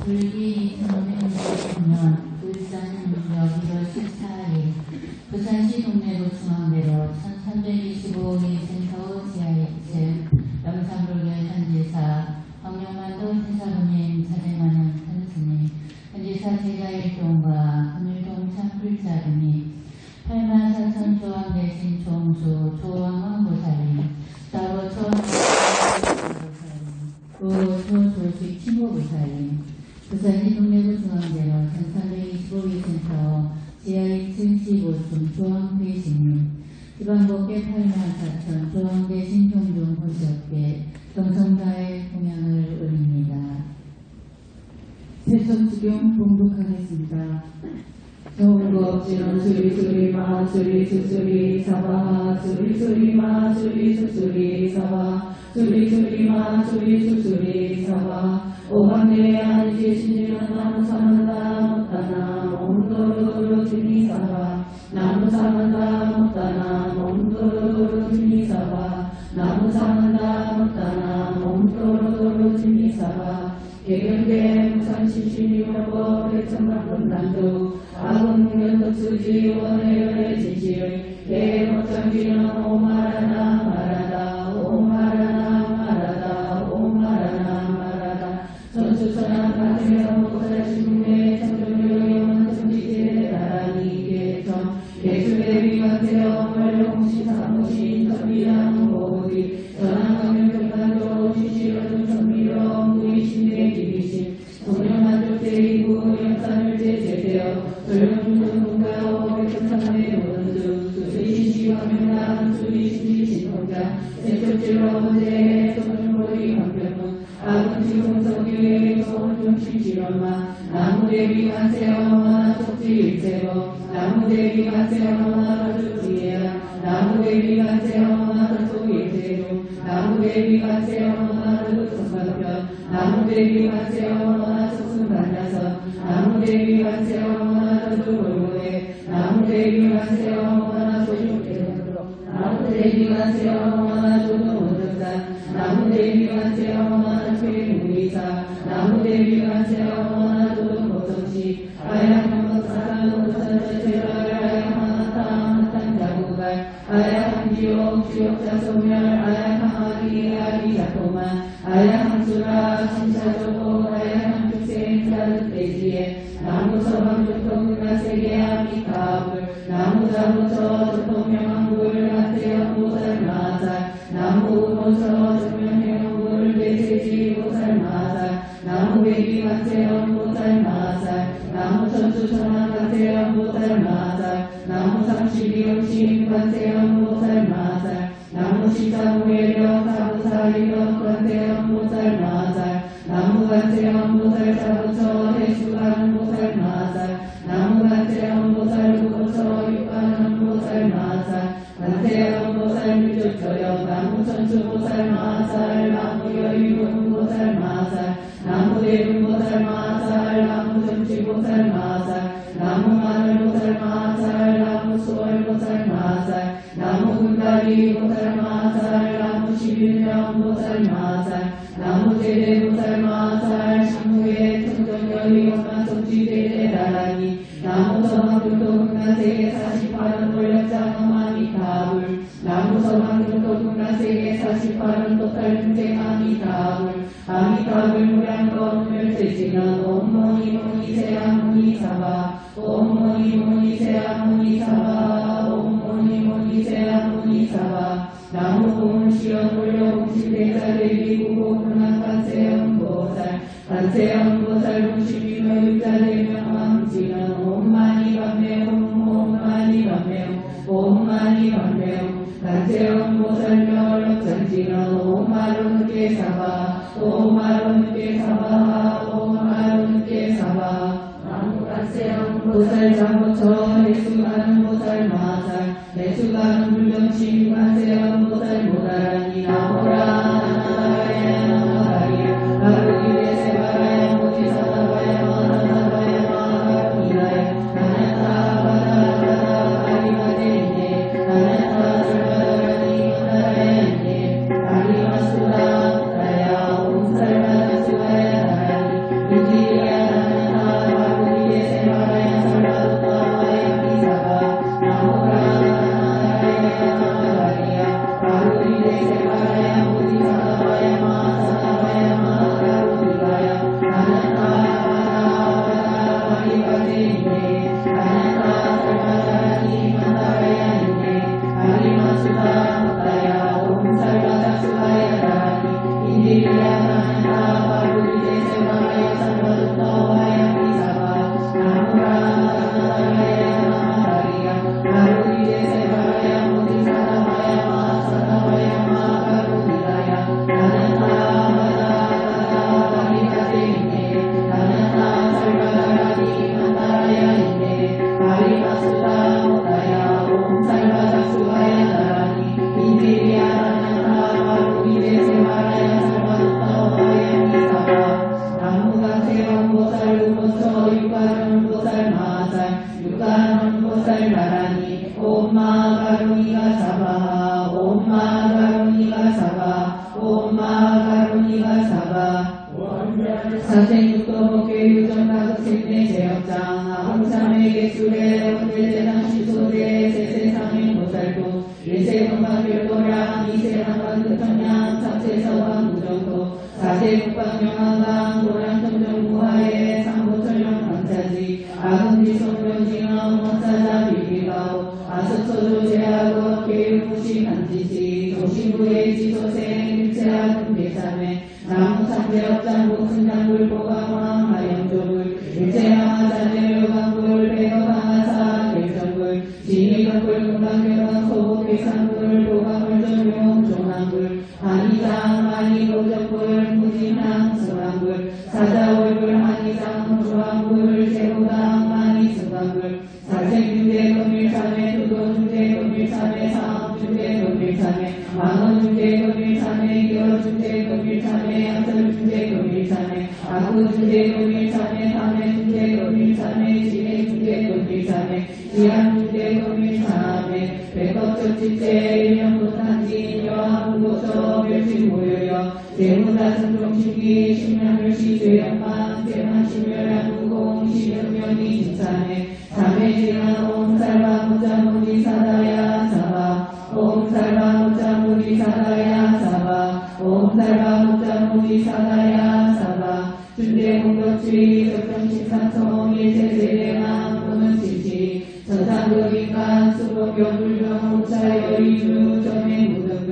불기 2016년 울산역 1월 14일 부산시 동래구 중앙대로 1325기 센터 지하 2층 영산불교 현지사 황영만도 해사부님 자생하는 큰스님 현지사 제자일동과 금일동 참불자금이 84,000 조왕 대신 종수 조왕왕보살님 따로 조조식 친구보살님 부산시 동래구 중앙대로 1325기 센터 지하 2층 15층 조왕대신님 지방법계 84,000 조왕대신 종종 고시업계 정성다의 공양을 올립니다. 세천주경 봉독하겠습니다. 정겁지는 수리수리마 수리수수리 사바 수리수리마 수리수수리 사바 수리수리마 수리수수리 사바 오반대 안지 신지는 나무 사는다 못하나 몸도로도로 지니 사바 나무 사는다 못하나 몸도로도로 지니 사바 나무 사는다 못하나 몸도로도로 지니 사바 개경대 무산시신이라고 백천만분단도 아군문연덕수지 원해열의 진실 개목장지는 오마라나 마라다 오마라나 마라다 오마라나 마라다 전수천한 가세어 모살신문의 천정요용은 천지제 나란히 개천 예수대비가세어 원룡시사무신 천비양 보디 전한강명경단도 시시로도 천미로 무이신의 기비신 동명만족대이고 영산을제 제세어 설명중동공가오 백천삼의 모든수 수리시시화명남 수리시시신동자 세척지로제 소중보리 황평문 아군지공성교회 소원중신실엄마 나무대비만세엄마 속지일체로 나무대비만세엄마 소주지혜야 나무대비만세엄마 소일체로 나무대비만세엄마 소성가편 나무대비만세엄마 속순반야서 나무대비만세엄마 소주골고에 나무대비만세엄마 소주개로 나무대비만세엄마 소주원덕산 나무대비만세엄마 최무이사 나무대비만세엄마 소주보성시 아야한법사산도산자체를 아야한탕탕자구갈 아야한지옥 지옥자소멸 아야한아리 아리자토만 아야한수라 신사조고 아야한축생자득대지에 나무서방조통문화세계 아미타불 나무자무서 조통명왕불 하태영보살마살 나무우모서 조명행왕불 대세지 보살마살 나무배기만세영보살마살 나무천수천왕가세영보살마살 나무상시비용신관세영보살마살 나무시사무예령 사부사일령관세영보살마살 나무관세영보살 대수가는보살마살 나무관세영보살 육가는보살마살 관세영보살 유조처형 나무천수보살마살 나무여의봉보살마살 나무대분보살마살 나무정치보살마살 나무마늘보살마살 나무수월보살마살 나무군다리보살마살 나무십일명보살마살 나무제대보살마살 신무의 천정여의엄마성지대대다라니 나무서방교토군나세계 48원 권력장엄아미타불 나무서방교토군나세계 48원 토탈중생아미타불 아미타불 무량검멸세지는 옴모니모니세아무니사바 옴모니모니세아무니사바 옴모니모니세아무니사바 나무공시연불려공시대사대비 구고군한관세음보살 관세음보살 공시비묘육자대명왕지는 옴마니반매옴 옴마니반매옴 옴마니반매옴 관세음보살멸력전지는 오마론께사바 오마론께사바 오마론께사바 나무관세음보살 자모처 해수가는 보살마살 해수가는 불경신 관세음보살 모다라니 나오라 Hare 일세문방 별도량 이세만방 극천량 삼세서방 무정토 사세국방영한강 도량통정무하에 상보철령 강차지 아금지송명징엄 원사자 비비가오 아스토조 제하고 교육무시 간지시 조신부의 지소생 일체하금 대참회 나무상대업장부 큰장불 보강왕 하영조불 일체하자재 묘강불 백업하사 결정불 진위강불 금강경원 소복계산불 보강불 전용 종항불 한이상 만이도적불 무진항 승왕불 사자월불 한이상 중왕불 제보당 만이승왕불 살생중대 금일참회 두도중대 금일참회 사업중대 금일참회 망원중대 금일참회 기어중대 금일참회 양설중대 금일참회 아구중대 금일참회 삼해중대 금일참회 진해중대 금일참회 지한중대 금일참회 백업적지제 일령도탄진 여하문고서 멸치모여여 대문다승종신기 신명멸시 죄영만 대만신멸양무공 시명명이 진참회 삼해지한 옴살바무자무리사다야 사바 옴살바무자무리사다야 사바 옴살바무자무리사다야 사바 준대공덕주의 적정신상성 일체세대만 보는지지 전상극인간 수복경불경 옥사여의주 정행무등등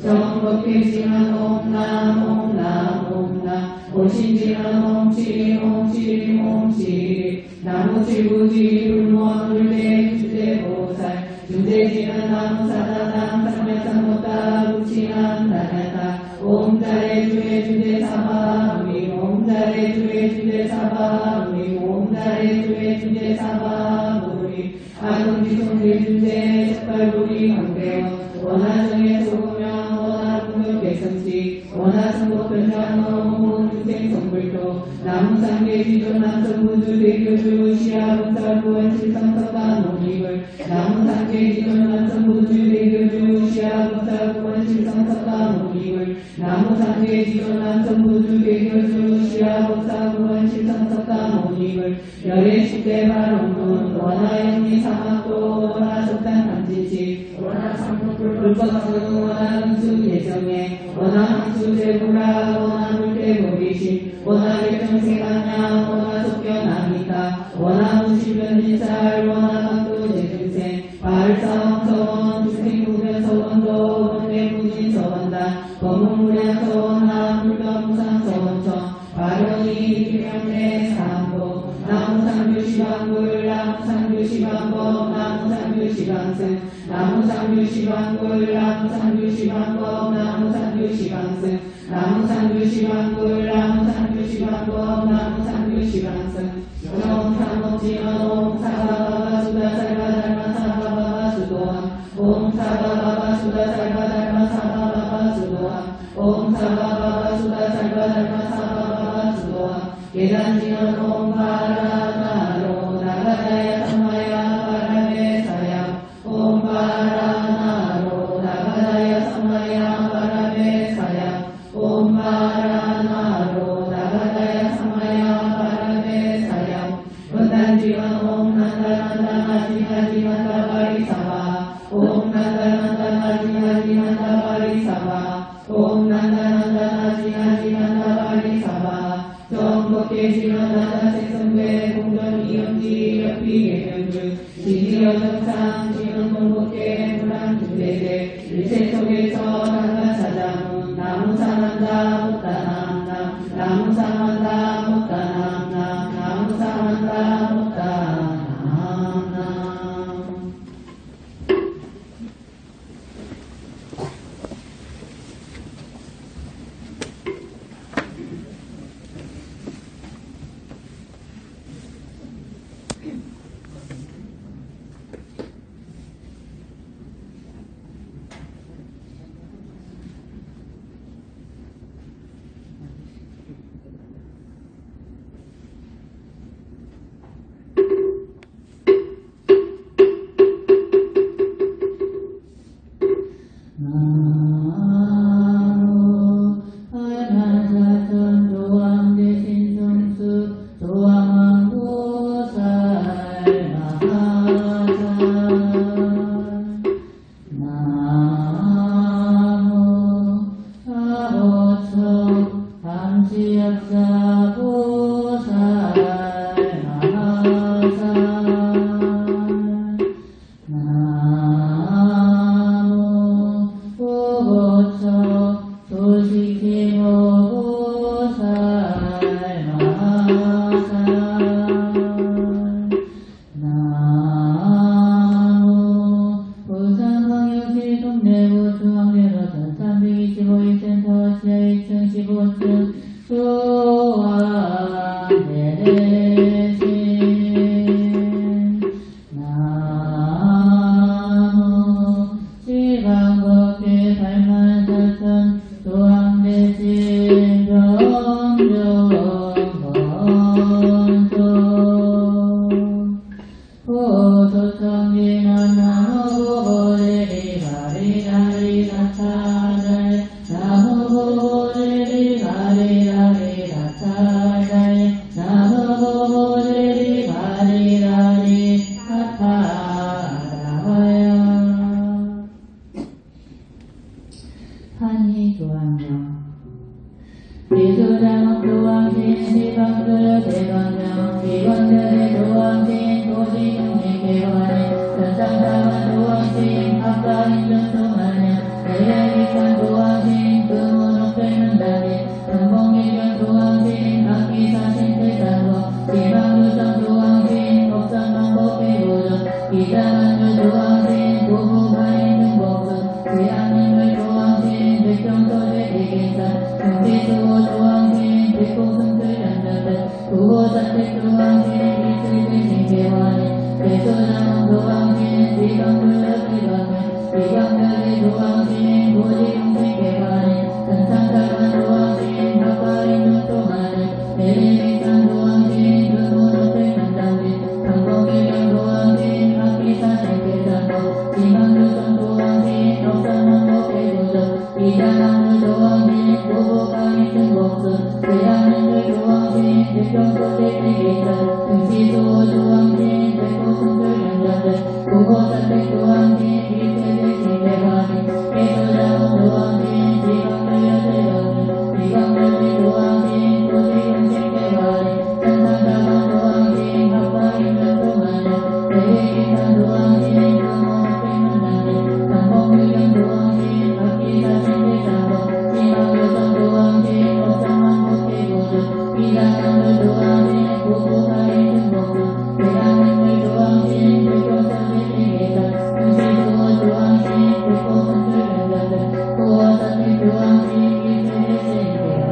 정법계지만 옴남 옴남 옴남 오신지만 옴치리 옴치리 옴치리 나무칠구지 불무원 불대 주대보살 중대지는 나무사다당 삼매상모다 우치남 나나다 옴달의 주의 주대사바 우리 옴달의 주의 주대사바 우리 옴달의 주의 주대사바 우리 아금지송대 주대 색발구리 강대원 원하정의 소금명 원하군급 백성지 원하성복변장어 중생성불도 나무상계지존 남성부주 대교주 시아분살구원 실성석가 농립을 나무상계지존 남성부주 대교주 시아분살구원 실성석가 농립을 나무상계지존 남성부주 대교주 시아분살구원 실성석가 농립을 열애식대 발언문 원하영리 사막도 원하석단 감지지 불법승 원하응수 예정에 원하항수 제부라 원하물대보리심 원하결정생한양 원하속견합니다 원하무실변인살 원하강도 제중생 발사왕서원 중생무변서원도 원내무진서원단 법문무량서원 하불감무상서원청 발원이 김영래 사항도 나무상규시방불 나무상규시방법 나무상규시방승 나무상규시방불 나무상규시방법 나무상규시방승 나무상규시방불 나무상규시방법 나무상규시방승 영상업지원 옴사바바바수다살바달마사바바바수도함 옴사바바바수다살바달마사바바바수도함 옴사바바바수다살바달마사바바바수도함 계단지원 옴바라나로 나가다야 삼마야 바라메사야 옴바라나로 나가다야 삼마야 바라메사야 옴바라나로 나가다야 삼마야 바라메사야 원단지원 옴난다난다마지마지만다바리사바 옴난다난다마지마지만다바리사바 옴난다난다마지마지만다바리사바 정법계지원 나다색성배 공정이영지 역비계명주 지지여정상 지원동법계 무랑중대대 일체 속에서 당가사자문 나무상한다 못다남남 나무상한다 못다남남 나무상한다 못다남남 동래구시 동래구 중앙대로선 325일센터 지하 2층 15층 수왕대신 나무 지방법계 84,000 수왕대신 병정건조 호소청진한 나무보고제리 가리라리 나타날 나무보고제리 가리라리 나타날 나무보고제리 가리라리 나타나야 한이 조항령 비수장 조항신 시방들 대관령 비관들의 조항신 도시중립 개관에 전상당한 조항신 합가인전 조만년 대외기관 조항신 금은옥백문단에 전봉기견 조항신 악기사신 대장고 지방유성 조항신 법선망복개고정 이장한주 조항신 도부가인 등복수 지향인물 조항신 백정소대 대계산 금지수호 조항신 백공승들연전들 구호자택 조항신 일출대신 개화인 대소장 조항신 비강불력 대강면 비강별의 조항신 고지용신 개화인 전상당한 조항신 박가인 중조하는 대리기산 조항신 금호노택 만장진 강봉일경 조항신 학기사신 대장고 지방유성 조항신 덕산망복 대구정 이장항주 조항신 도보가인 등복수 대한민국 조항신 백경소대 대기산 금시수호 조항신 백호승들연전들 구호자택 조항신 일세대신 대관인 해수자원 조항신 지방별여 대관인 비강별의 조항신 도시용신 대관인 전상당한 조항신 합가인전 조만년 대외기산 조항신 금호백문단지 강봉유경 조항신 박기사신 대장고 지방유성 조항신 옥상망복개고정 이장한주 조항신 고부가인 등복수 대한민국 조항신 백경소대 대계산 금시수호 조항신 백호승들연전들 구호자택 조항신 일세대신 대관인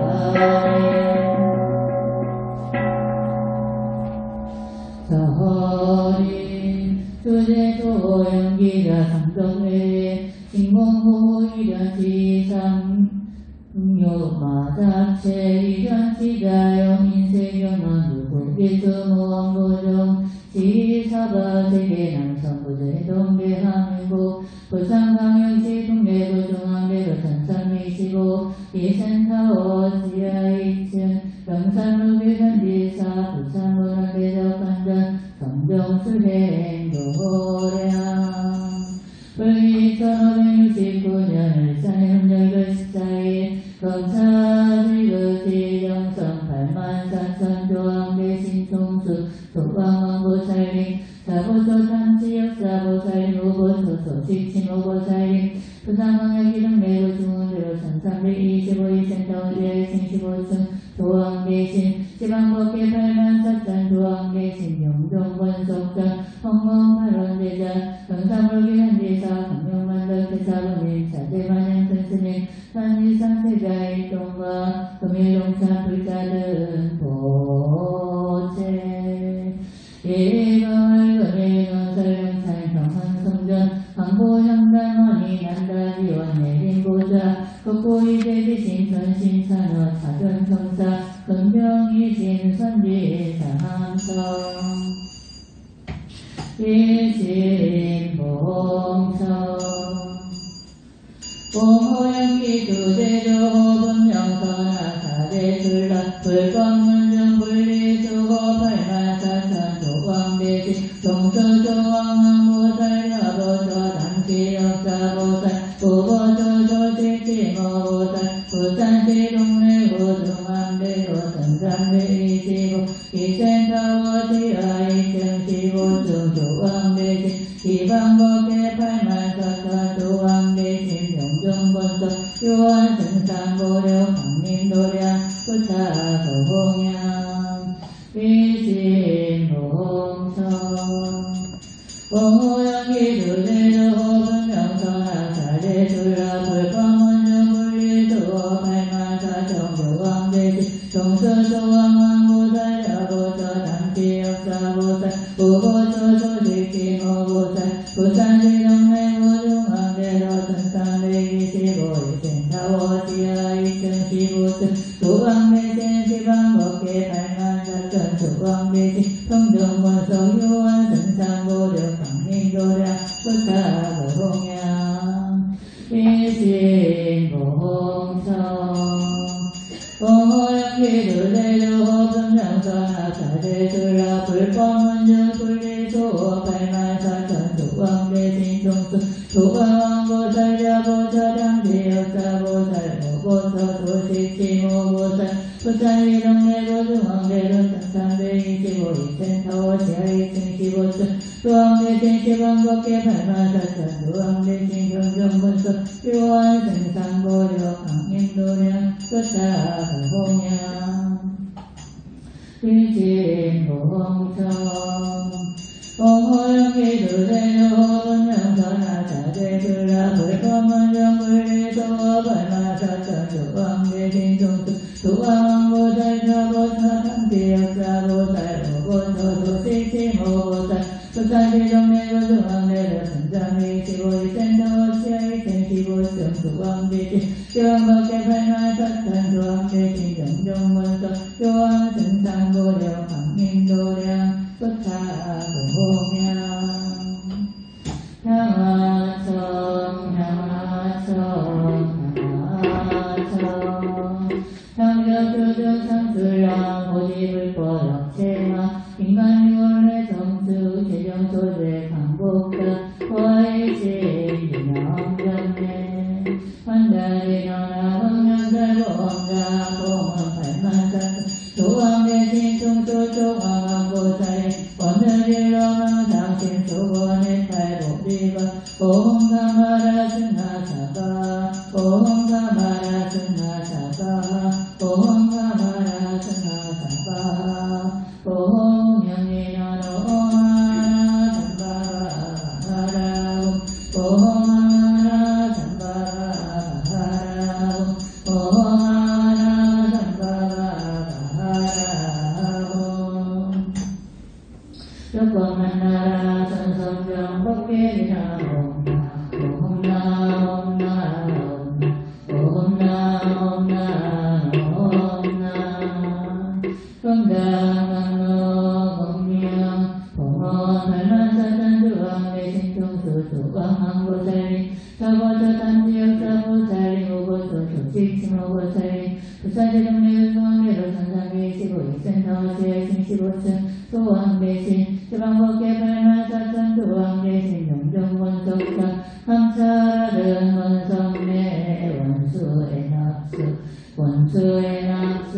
서허린 주제조연기자 삼성외 징공후 일연지상 응요마자체 일연지자영 인세경원 누구기수무원고정 지사바세계 남성부제 동계항일고 부산광역시 동래구 중앙대로 전산미시고 이센타워 지하 2층 영산路현지사 부산문화대적관전 성정수행 도량 불기 1569년 일산의 hun절 14일 검사지그시 영성 84,000 조항대신 총수 소방원보살림 사보소 탐지역사보살림 오보소소 식침오보살림 부산광역시 동래구 중앙대로 1325일센터 지하 1층 15층 조항대신 지방법계 84,000 조항대신 용종권속전 홍콩팔원대자 경상불교 현지사 강용만덕 대사부님 자제마냥 큰스님 산일상세자 일동과 금일동산 불자등 보체 예금을 금일동 설령산 경환성전 광고향단원이 난다지원 내린고자 국고이대지신 전신산업 사전성사 금병이신 선지사함성 일신봉성 공호연기 주제조 분명선하 사대술라 불법문중 분리수고 84,000 조광대신 동서조왕항보살 야보조 당시역사보살 부보조조식지모보살 부산시 동래구 중앙대로 전산대 25 이센타워 지하 2층 15층 조광대신 지방법계 84,000 조광대신 명정본석 유한승산보령 강림도량 부타소봉양 일신봉성 공호연기 주제조 분명선하 15천 도왕대신 시방법계 84,000 도왕대신 평정원성 요원 등산고력 강림도량 부사불홍양 일신봉성 공호영기두대조 분명선하사대술라 불법문중 불리소 84,000 도왕대신 종수 도왕왕보살자보살양지역사보살 모보서 도식지모보살 부산이동내고중앙대로 상상대25 2센터 지하 2층 15층 도왕대신 시방법계 84,000 도왕대신 경정문서 요원 생산보력 강림도량 끝사불홍양 일진봉성 공호영기두대조 분명선하사대술라 불법문중 불리소 84,000 도왕대신 종수 도왕왕보살자보살양지역사보살 모보서 도식지모보살 부산시정내고중앙대로 상상 25 2센터 지하 2층 15층 도왕대신 시방법계 84,000 도왕대신 경정문서 요원 승상보력 강림도량 끝사불홍양 향하청 향하청 향하청 향격교정 상술랑 고집을보력체마 인간유원의 정수 재정소재 강복자 화이신 유명정례 환자리나나 황명살보험자 공원 84,000 도왕대신 총수 조광왕보살 원늘일러망 당신 소원의 팔복리가 보험가마라 승하사가 보험가마라 승하사가 보험가마라 승하사가 보험명리나노 오마라 삼바라하라고 보험하라 삼바라하라고 보험하라 삼바라하라고 조건만나라 선성정 법계리나 부산시정내유중앙대로 상상계 25 2센터 지하 2층 15층 도왕대신 시방법계 84,000 도왕대신 영정원석사 함차라등 원성내 원수의 낙수 원수의 낙수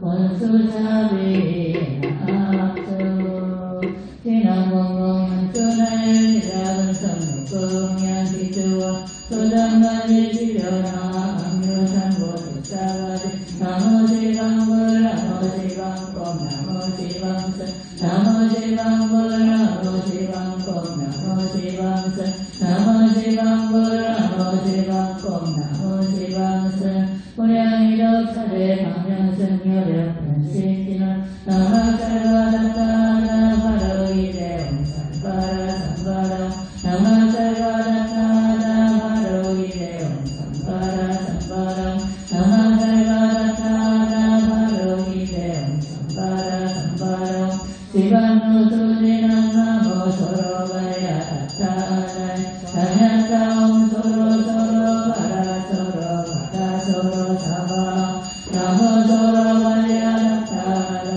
원수사비의 낙수 지난공공연수날 지락은 성육공양기주와 소장가지 지려나 강묘산보득사가지 나머지방불 나머지방법 나머지방선 나머지방불 나머지방법 나머지방선 나머지방불 나머지방법 나머지방선 고량이력 사대 방명승여력 변신기는 나마살과다타다 바로 이대원 산바라 산바라 나마살과다타다 바로 이대원 산바라 산바라 나마살과다타다 바로 이대원 산바라 산바라 지반노수지난 나모 서로가야 다타다 다냐타옴 서로 가라 서로 사바 나모 서로가야 다타다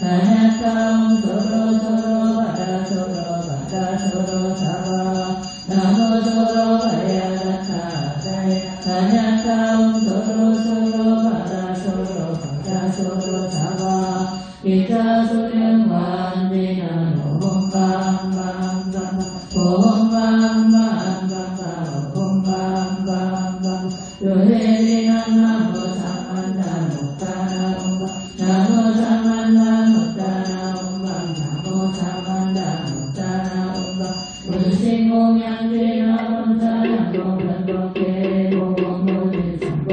다냐타옴 서로 가라 서로 사바 나모 서로가야 다타다 다냐타옴 서로 가라 서로 사바 기타소령만디나 홈방방방 홈방방방 홈방방방 요해리나 나모 사만나 못다나 홈방 나모 사만나 못다나 홈방 나모 사만나 못다나 홈방 문신공양지나 홈사나 공변법계 공공모지상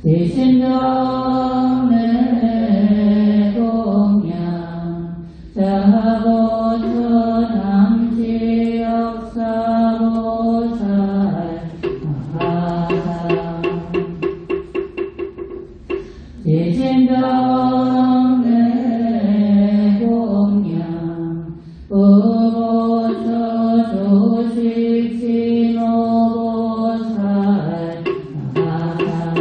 대신정내 공양 자보처 남지역사보살 마하상 대신정내 공양 의보처 조식신호보살 마하상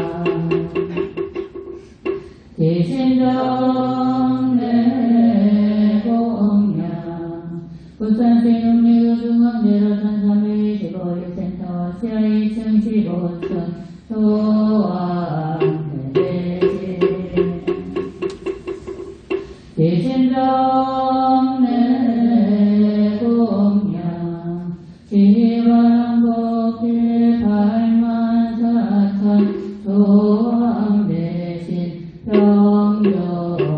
대신정내 공양 부산시농리구중앙대로산삼일지보육센터 지하 2층 15층 소왕대대신 대신정내 공양 지왕복길 84,000 소왕대신 평경원소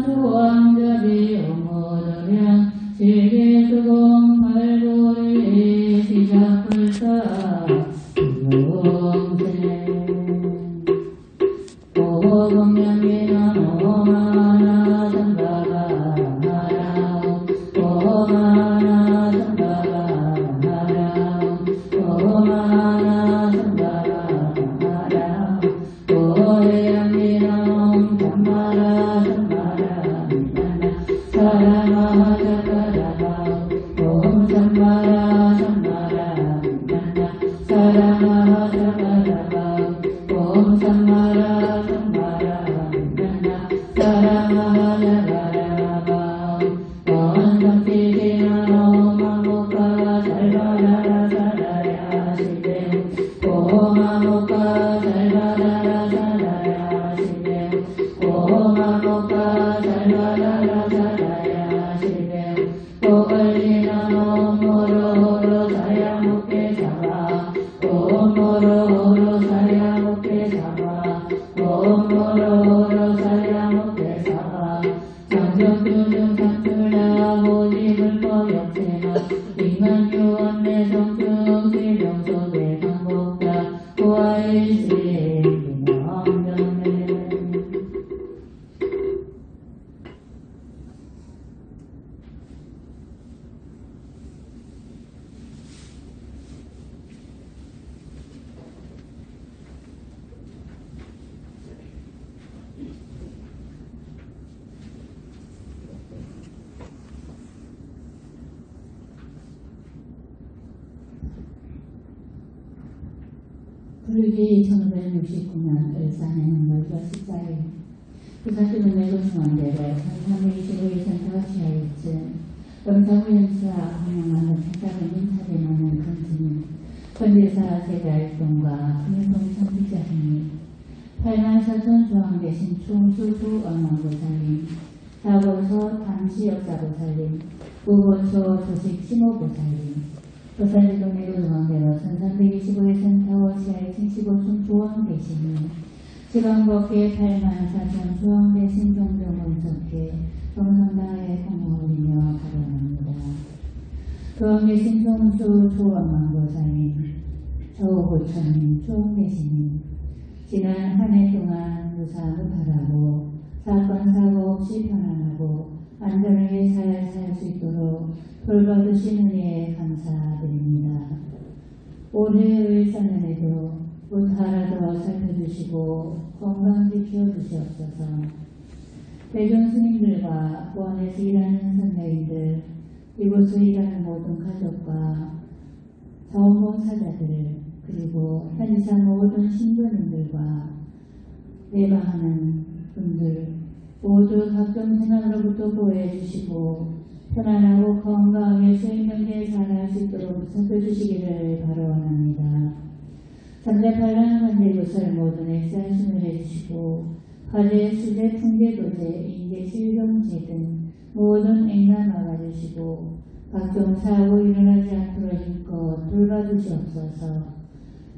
요원수왕자비 오모도량 세계수공 발굴이 시작불사 용생 오공명기는 오마나 삼바가 하라오 오마나 삼바가 하라오 오마나 삼바가 하라오 오해양기는 삼바라 삼바라 미만나 사랑하자가라바오 옴 삼바라 삼바라 미만나 사랑하자가라바오 옴 삼바라 삼바라 미만나 사랑하자가라바오 원성지지나 오마모카 살바라라 살아야 시대우 오마모카 살바라라 살아야 시대우 오마모카 살바라라 살아야 시대우 오걸리나 오모로로 사야목게 사와 오모로로 사야목게 사와 오모로로 사야목게 사와 장정주중 삼출나 모지불법역세나 인간교원내 성중 실명속의 강복자 고아일시의 기념전에 구르기 1569년 을산에는 월별 14일 부산시는 내도중앙대로 3325일센터 지하 1층 영상우연사 황영하는 책상을 인사되는 금진은 건대사 제자일동과 금일동 천비자생이 84,000 조항대신 총수수 언망보살님 사보소 당시역사보살님 우보초 조식 심호보살님 부산시동 내도중앙대로 1325일센터 지하 1층 15층 조항대신님 지방법계 84,000 조항대신 종종원석회 정성다에 공헌이며 발언합니다. 조항대신 총수 조왕망보살님 저우고천님 조항대신님 지난 한 해 동안 무사 무탈하고 사건 사고 없이 편안하고 안전하게 잘 살 수 있도록 돌봐주시는 예 감사드립니다. 올해 을사년에도 무탈하도록 살펴주시고 건강 지켜주시옵소서. 대종스님들과 보안에서 일하는 선배님들, 이곳에 일하는 모든 가족과 자원봉사자들, 그리고 현지사 모든 신도님들과 예방하는 분들 모두 각종 재난으로부터 보호해 주시고 편안하고 건강하게 수행명계 잘할 수 있도록 살펴주시기를 바라옵니다. 3대8란 관제구설 모든 액사심을 해주시고 화재, 수재, 풍계도제, 인계실종제 등 모든 액난 막아주시고 각종 사고 일어나지 않도록 힘껏 돌봐주시옵소서.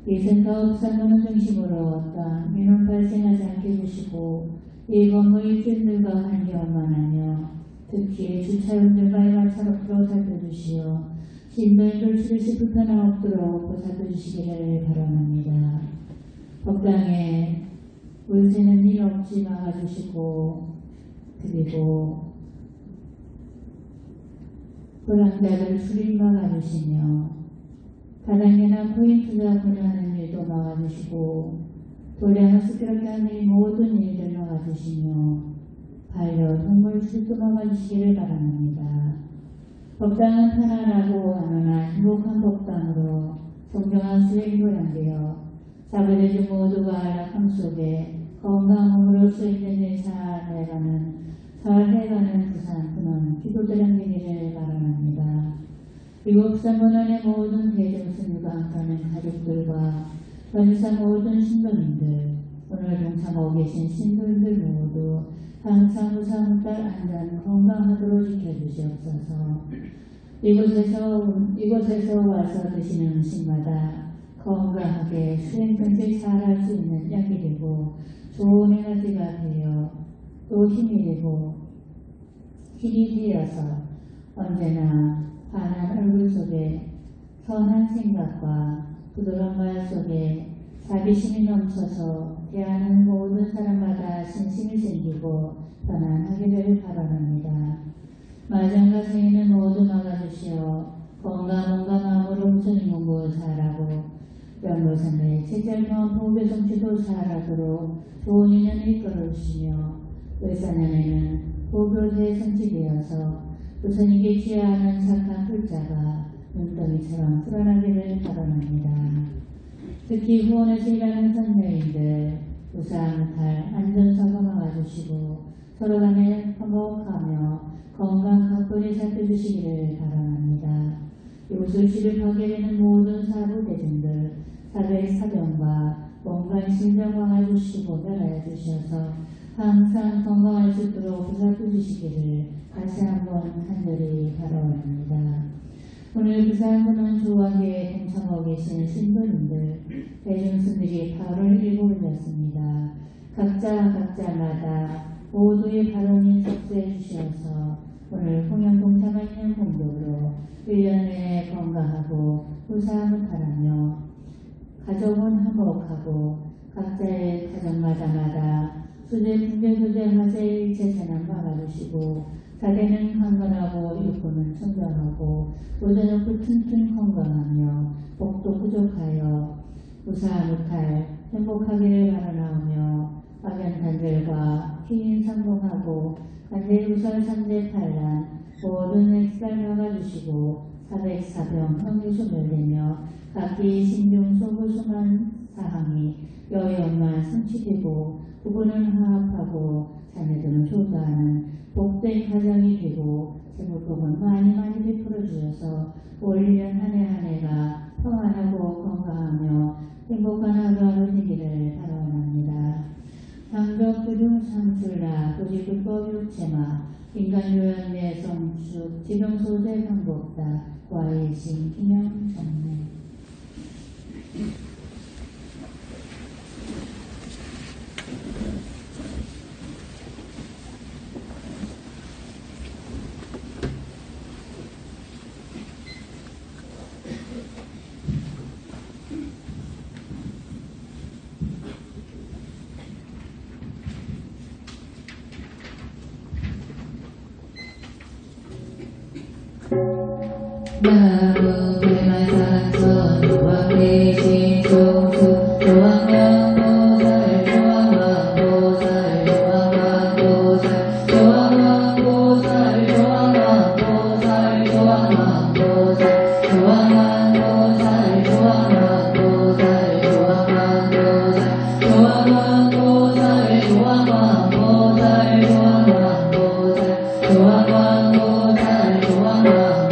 이 센터 읍산문을 중심으로 어떠한 민원 발생하지 않게 해주시고 이 건물 입주민들과 관계 원만하며 특히 주차용들과의 마찰 없도록 살펴주시어 신도인들 수리시 불편함 없도록 보살펴 주시기를 바랍니다. 법당에 울새는 일 없이 막아주시고 그리고 불황자들 수리 막아주시며 다단계나 코인 투자를 하는 일도 막아주시고 도량을 습격하게 하는 모든 일들 막아주시며 반려동물 수도 막아주시기를 바랍니다. 법당은 편안하고 안온한 행복한 법당으로 정정한 수행도 연되어 자부대주 모두가 안락함 속에 건강한 몸으로 수행된 일 잘해가는 부산 근원 기도드린 되기를 바랍니다. 이곳 부산본원의 모든 대중스님과 함께하는 가족들과 전사 모든 신도님들 오늘 동참하고 계신 신도님들 모두 항상 무사무탈 안전 건강하도록 지켜주시옵소서. 이곳에서 와서 드시는 음식마다 건강하게 수행평생 잘할 수 있는 약이 되고 좋은 에너지가 되어 또 힘이 되고 힘이 되어서 언제나 환한 얼굴 속에 선한 생각과 부드러운 말 속에 자비심이 넘쳐서 대하는 모든 사람마다 신심이 생기고 편안하기를 바랍니다. 마장과 생인은 모두 막아주시어 건강과 마음으로 우선히 공부 잘하고 연로선의 체질평 보배 정치도 잘하도록 좋은 인연을 이끌어주시며 의사년에는 보교대에 성취되어서 우선이게 취하는 착한 글자가 눈덩이처럼 풀어나기를 바랍니다. 특히 후원에서 일하는 선녀인들 무사무탈 안전사고 막아주시고 서로 간에 화목하며 건강 가뿐히 살펴주시기를 바랍니다. 이곳을 시립하게 되는 모든 사부대중들 사회의 사병과 몸과 심정 강화해주시고 멸하여 주셔서 항상 건강할 수 있도록 보살펴 주시기를 다시 한번 간절히 바라옵니다. 오늘 부산군원 조화교에 동참하고 계신 신도님들 대중스님들이 발언을 읽어올렸습니다. 각자마다 모두의 발언을 접수해 주셔서 오늘 공연 동참하는 공덕으로 1년 내내 건강하고 무사무탈하며 가족은 화목하고 각자의 가정마다마다 수제 분별소재 화제의 재산을 막아주시고 사대는 강건하고 육군은 청정하고 오전은 튼튼 건강하며 복도 부족하여 무사무탈 행복하기를 바라나오며 악연단절과 희인상봉하고 간대우설 삼재탈란 모든 액살 막아주시고 사백사병 형유소멸되며 각기 신중소부수만 사항이 여여만 성취되고 부부는 화합하고 자녀들은 효도하는 복된 가정이 되고 재물복은 많이 베풀어 주셔서 올 1년 한 해가 평안하고 건강하며 행복한 하루하루 되기를 바라옵니다. 방벽두중 삼술라 도지불법 육체마 인간요양내 성축 지경소재 방법다 과일신 김영정내 나무 대만산천 조왕대신 종수 조왕왕보살 조왕왕보살 조왕왕보살 조왕왕보살 조왕왕보살 조왕왕보살 조왕왕보살 조왕왕보살 조왕왕보살 조왕왕보살 조왕왕보살 조왕왕보살 조왕왕보살 조왕왕보살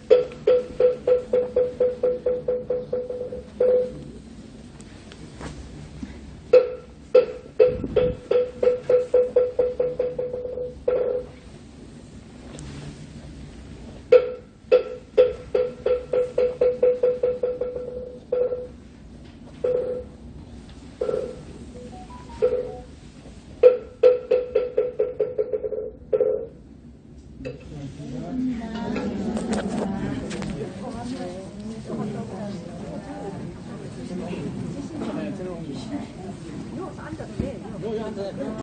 해주시면 됩니다.